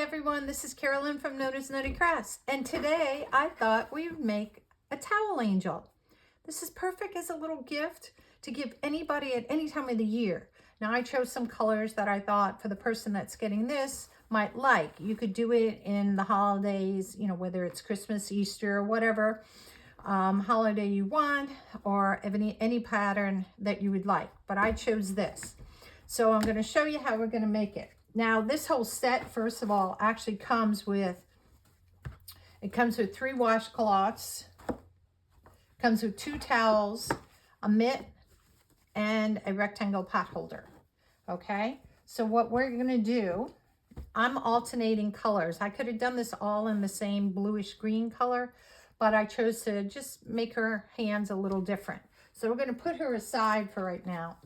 everyone, this is Carolyn from Nona's Nutty Crafts, and today I thought we would make a towel angel. This is perfect as a little gift to give anybody at any time of the year. Now I chose some colors that I thought for the person that's getting this might like. You could do it in the holidays, you know, whether it's Christmas, Easter, or whatever holiday you want, or any pattern that you would like. But I chose this. So I'm going to show you how we're going to make it. Now, this whole set, first of all, actually comes with 3 washcloths, comes with 2 towels, a mitt, and a rectangle pot holder. Okay, so what we're going to do, I'm alternating colors. I could have done this all in the same bluish green color, but I chose to just make her hands a little different. So we're going to put her aside for right now.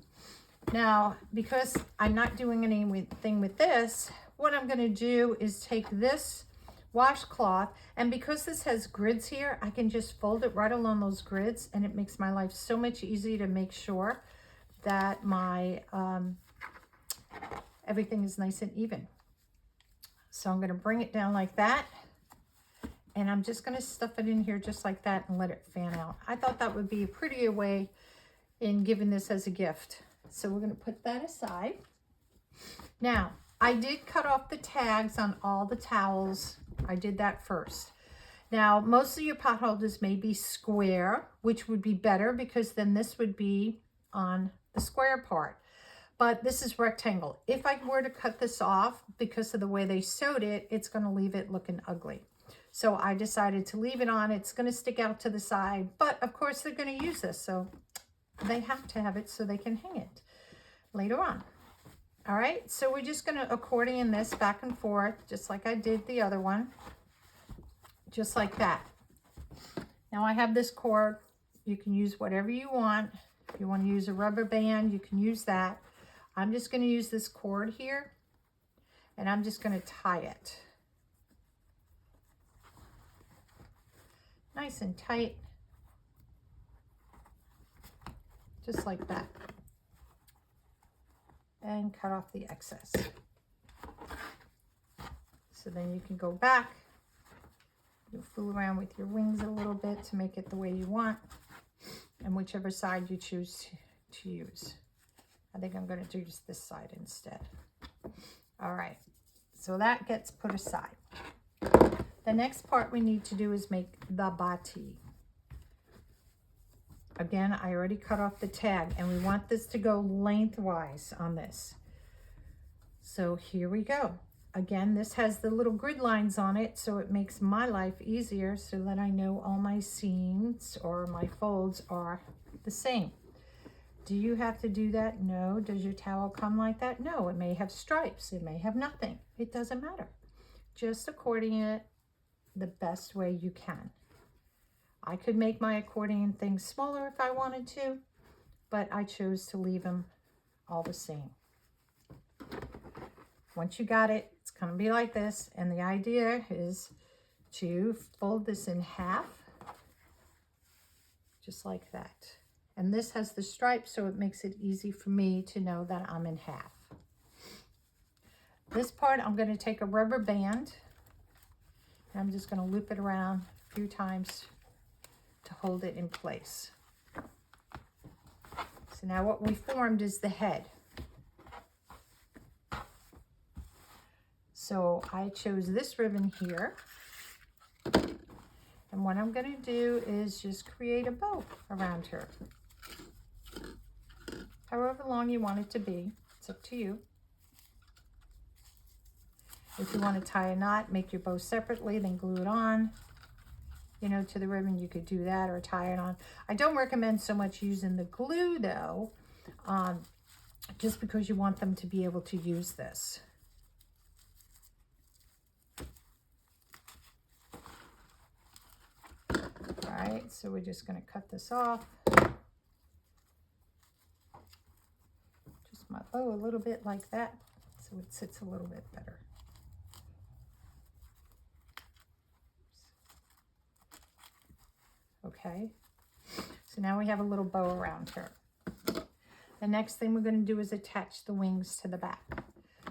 Now, because I'm not doing anything with this, what I'm going to do is take this washcloth, and because this has grids here, I can just fold it right along those grids, and it makes my life so much easier to make sure that my everything is nice and even. So I'm going to bring it down like that, and I'm just going to stuff it in here just like that and let it fan out. I thought that would be a prettier way in giving this as a gift. So we're going to put that aside. Now, I did cut off the tags on all the towels. I did that first. Now, most of your pot holders may be square, which would be better because then this would be on the square part. But this is rectangle. If I were to cut this off, because of the way they sewed it, it's going to leave it looking ugly. So I decided to leave it on. It's going to stick out to the side, but of course they're going to use this, so they have to have it so they can hang it later on. All right, so we're just going to accordion this back and forth, just like I did the other one, just like that. Now I have this cord. You can use whatever you want. If you want to use a rubber band, you can use that. I'm just going to use this cord here, and I'm just going to tie it nice and tight, just like that, and cut off the excess. So then you can go back, you fool around with your wings a little bit to make it the way you want, and whichever side you choose to use. I think I'm going to do just this side instead. All right, so that gets put aside. The next part we need to do is make the bati. Again, I already cut off the tag, and we want this to go lengthwise on this. So here we go. Again, this has the little grid lines on it, so it makes my life easier so that I know all my seams or my folds are the same. Do you have to do that? No. Does your towel come like that? No. It may have stripes. It may have nothing. It doesn't matter. Just accordion it the best way you can. I could make my accordion things smaller if I wanted to, but I chose to leave them all the same. Once you got it, it's going to be like this, and the idea is to fold this in half, just like that. And this has the stripes, so it makes it easy for me to know that I'm in half. This part, I'm going to take a rubber band, and I'm just going to loop it around a few times to hold it in place. So now what we formed is the head. So I chose this ribbon here. And what I'm going to do is just create a bow around her. However long you want it to be, it's up to you. If you want to tie a knot, make your bow separately, then glue it on, you know, to the ribbon, you could do that or tie it on. I don't recommend so much using the glue though, just because you want them to be able to use this. All right, so we're just going to cut this off. Just my bow a little bit like that, so it sits a little bit better. Okay, so now we have a little bow around her. The next thing we're going to do is attach the wings to the back.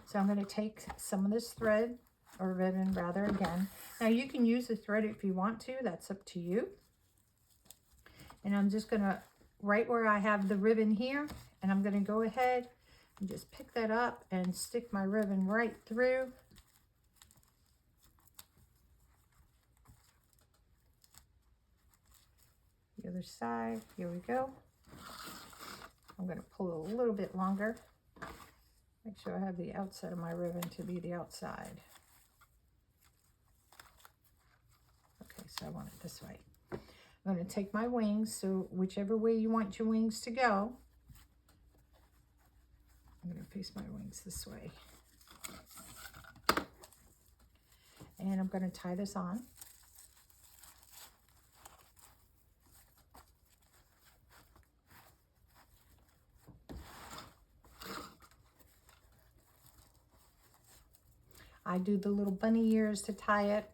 So I'm going to take some of this thread or ribbon rather again. Now you can use the thread if you want to, that's up to you. And I'm just gonna, right where I have the ribbon here, and I'm gonna go ahead and just pick that up and stick my ribbon right through. The other side, here we go. I'm gonna pull a little bit longer. Make sure I have the outside of my ribbon to be the outside. Okay, so I want it this way. I'm going to take my wings, so whichever way you want your wings to go, I'm going to face my wings this way. And I'm going to tie this on. I do the little bunny ears to tie it.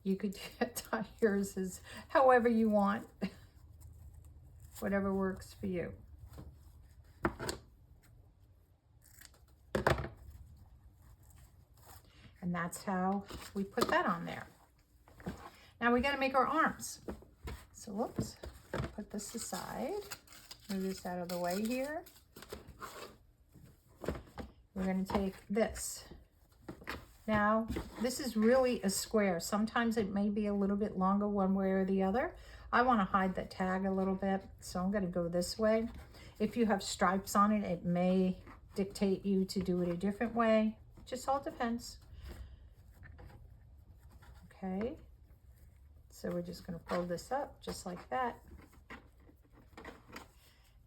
You could tie yours as however you want, whatever works for you. And that's how we put that on there. Now we got to make our arms. So whoops, put this aside. Move this out of the way here. We're going to take this. Now, this is really a square. Sometimes it may be a little bit longer one way or the other. I want to hide the tag a little bit, so I'm going to go this way. If you have stripes on it, it may dictate you to do it a different way. Just all depends. Okay, so we're just going to fold this up just like that.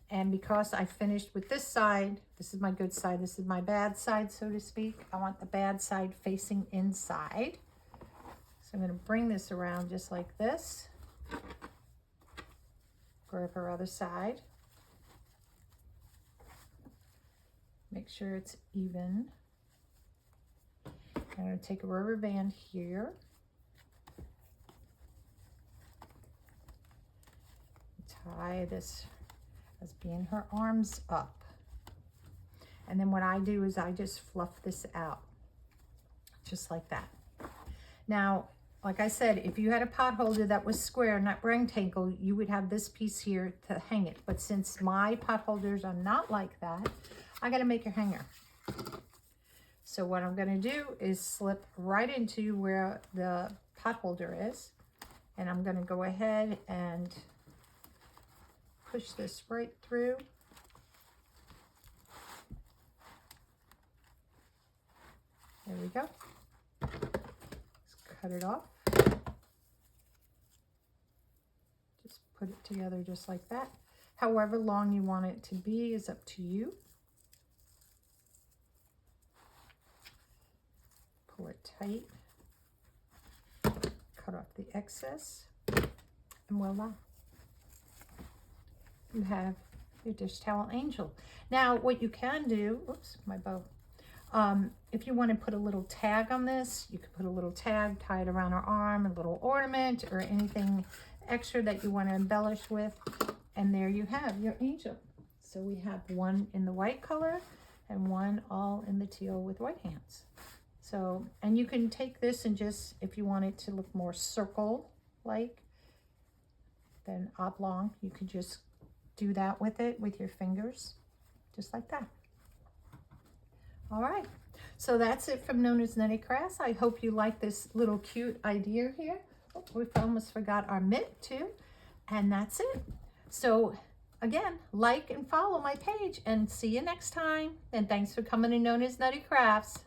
And because I finished with this side, this is my good side, this is my bad side, so to speak. I want the bad side facing inside. So I'm going to bring this around just like this. Grab her other side. Make sure it's even. I'm going to take a rubber band here. Tie this as being her arms up. And then what I do is I just fluff this out, just like that. Now, like I said, if you had a pot holder that was square, not rectangle, you would have this piece here to hang it. But since my pot holders are not like that, I gotta make a hanger. So what I'm gonna do is slip right into where the pot holder is. And I'm gonna go ahead and push this right through. There we go. Let's cut it off. Just put it together just like that. However long you want it to be is up to you. Pull it tight. Cut off the excess. And voila. You have your dish towel angel. Now what you can do, oops, my bow. If you want to put a little tag on this, you could put a little tag, tie it around her arm, a little ornament or anything extra that you want to embellish with. And there you have your angel. So we have one in the white color and one all in the teal with white hands. So, and you can take this and just, if you want it to look more circle-like than oblong, you could just do that with it with your fingers, just like that. All right, so that's it from Nona's Nutty Crafts. I hope you like this little cute idea here. Oh, we almost forgot our mitt too, and that's it. So again, like and follow my page, and see you next time. And thanks for coming to Nona's Nutty Crafts.